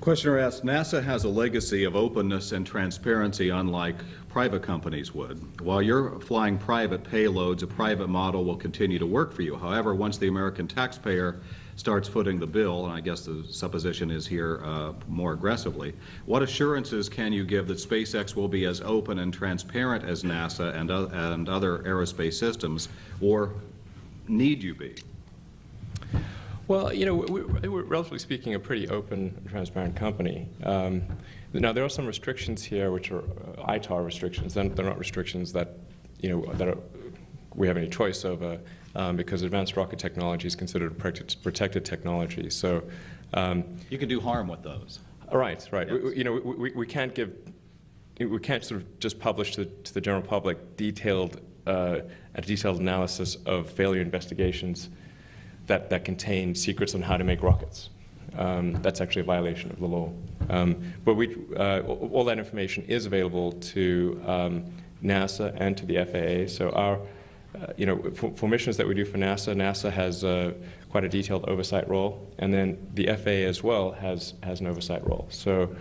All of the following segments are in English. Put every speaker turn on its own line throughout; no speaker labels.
Questioner asks, NASA has a legacy of openness and transparency unlike private companies would. While you're flying private payloads, a private model will continue to work for you. However, once the American taxpayer starts footing the bill, and I guess the supposition is here more aggressively, what assurances can you give that SpaceX will be as open and transparent as NASA and other aerospace systems, or need you be?
Well, you know, we're relatively speaking a pretty open and transparent company. Now, there are some restrictions here which are ITAR restrictions. They're not restrictions that, you know, we have any choice over because advanced rocket technology is considered a protected technology. So
you can do harm with those.
Right.
Yes.
We can't sort of just publish to the general public a detailed analysis of failure investigations that contain secrets on how to make rockets. That's actually a violation of the law. But all that information is available to NASA and to the FAA. So our, for missions that we do for NASA, NASA has quite a detailed oversight role, and then the FAA as well has an oversight role. So,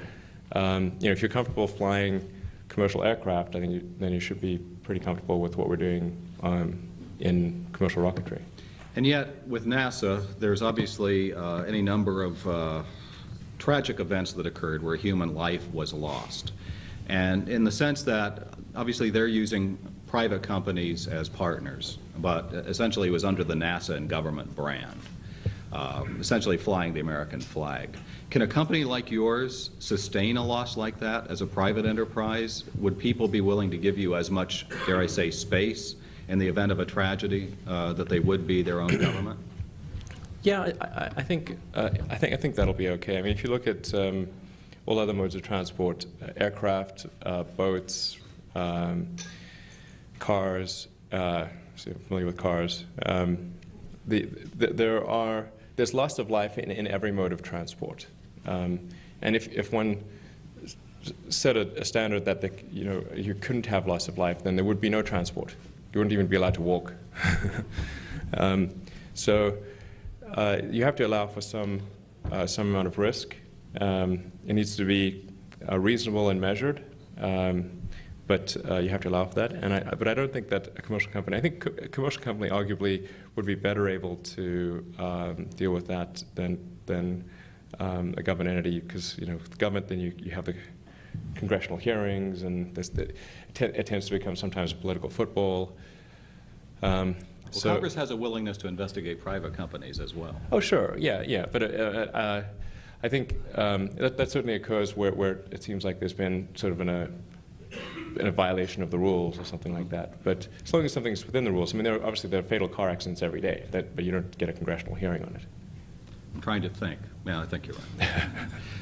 if you're comfortable flying commercial aircraft, I think then you should be pretty comfortable with what we're doing in commercial rocketry.
And yet, with NASA, there's obviously any number of tragic events that occurred where human life was lost. And in the sense that, obviously, they're using private companies as partners, but essentially it was under the NASA and government brand, essentially flying the American flag. Can a company like yours sustain a loss like that as a private enterprise? Would people be willing to give you as much, dare I say, space in the event of a tragedy that they would be their own government?
Yeah, I think that'll be okay. I mean, if you look at all other modes of transport, aircraft, boats, cars. So you're familiar with cars. There's loss of life in every mode of transport, and if one set a standard that you couldn't have loss of life, then there would be no transport. You wouldn't even be allowed to walk. So you have to allow for some amount of risk. It needs to be reasonable and measured, but you have to allow for that. But I don't think that a commercial company. I think a commercial company arguably would be better able to deal with that than a government entity, because the government, then you have the congressional hearings, and it tends to become sometimes a political football.
So Congress has a willingness to investigate private companies as well.
Oh, sure, yeah. But I think that certainly occurs where it seems like there's been sort of a violation of the rules or something like that. But as long as something's within the rules, I mean, obviously there are fatal car accidents every day, but you don't get a congressional hearing on it.
I'm trying to think. Yeah, I think you're right.